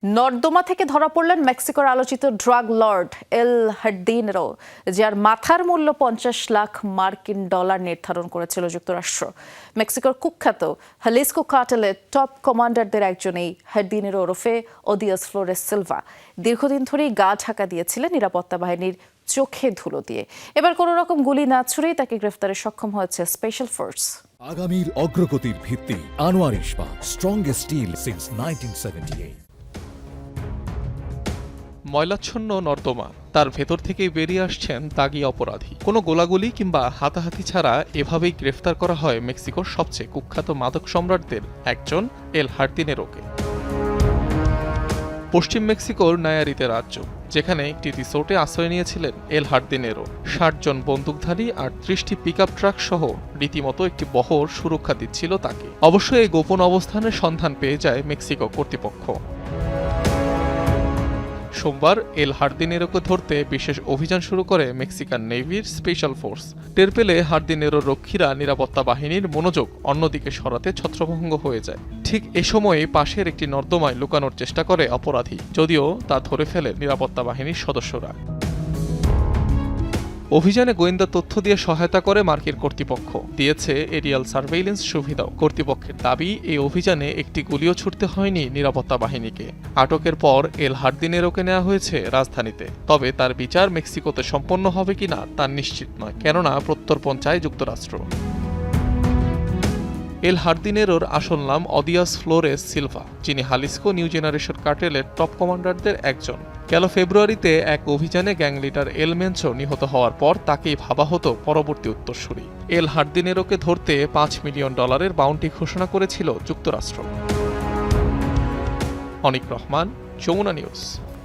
নর্দমা থেকে ধরা পড়লেন মেক্সিকোর আলোচিত ড্রাগ লর্ড এল হার্দিনেরো, যার মাথার মূল্য 50 লাখ মার্কিন ডলার নির্ধারণ করেছিল যুক্তরাষ্ট্র। মেক্সিকোর কুখ্যাত হালিস্কো কার্টেলের টপ কমান্ডারদের একজন এই হার্দিনেরো ওরফে ওদিয়াস ফ্লোরেস সিলভা দীর্ঘদিন ধরেই গা ঢাকা দিয়েছিলেন নিরাপত্তা বাহিনীর চোখে ধুলো দিয়ে। এবার কোনো রকম গুলি না ছুড়েই তাকে গ্রেফতারে সক্ষম হয়েছে স্পেশাল ফোর্স। আগামীর অগ্রগতির ভিত্তি আনোয়ার ইস্পাত, স্ট্রংগেস্ট স্টিল সিন্স 1978। ময়লাচ্ছন্ন নর্দমা, তার ভেতর থেকেই বেরিয়ে আসছেন দাগী অপরাধী। কোনো গোলাগুলি কিংবা হাতাহাতি ছাড়া এভাবেই গ্রেফতার করা হয় মেক্সিকোর সবচেয়ে কুখ্যাত মাদক সম্রাটদের একজন এল হার্দিনেরোকে। পশ্চিম মেক্সিকোর নায়ারিতে রাজ্য, যেখানে একটি রিসোর্টে আশ্রয় নিয়েছিলেন এল হার্দিনেরো। 60 জন বন্দুকধারী আর 30টি পিকআপ ট্রাক সহ রীতিমতো একটি বহর সুরক্ষা দিচ্ছিল তাকে। অবশ্য এই গোপন অবস্থানের সন্ধান পেয়ে যায় মেক্সিকো কর্তৃপক্ষ। সোমবার এল হার্দিনেরোকে ধরতে বিশেষ অভিযান শুরু করে মেক্সিকান নেভির স্পেশাল ফোর্স। টের পেলে হার্দিনেরোর রক্ষীরা নিরাপত্তা বাহিনীর মনোযোগ অন্যদিকে সরাতে ছত্রভঙ্গ হয়ে যায়। ঠিক এ সময়ে পাশের একটি নর্দমায় লুকানোর চেষ্টা করে অপরাধী, যদিও তা ধরে ফেলে নিরাপত্তা বাহিনীর সদস্যরা। অভিযানে গোয়েন্দা তথ্য দিয়ে সহায়তা করে মার্কিন কর্তৃপক্ষ, দিয়েছে এরিয়াল সার্ভেইলেন্স সুবিধাও। কর্তৃপক্ষের দাবি, এই অভিযানে একটি গুলিও ছুটতে হয়নি নিরাপত্তা বাহিনীকে। আটকের পর এল হার্দিনেরোকে নেওয়া হয়েছে রাজধানীতে। তবে তার বিচার মেক্সিকোতে সম্পন্ন হবে কিনা তা নিশ্চিত নয়, কেননা প্রত্যর্পণ চায় যুক্তরাষ্ট্র। এল হার্দিনেরোর আসল নাম ওদিয়াস ফ্লোরেস সিলভা, যিনি হালিস্কো নিউ জেনারেশন কার্টেলের টপ কমান্ডারদের একজন। গেল ফেব্রুয়ারিতে এক অভিযানে গ্যাং লিডার এল মেনসো নিহত হওয়ার পর তাকেই ভাবা হতো পরবর্তী উত্তরসূরি। এল হার্দিনেরোকে ধরতে $5 মিলিয়ন বাউন্টি ঘোষণা করেছিল যুক্তরাষ্ট্র। অনিক রহমান, যমুনা নিউজ।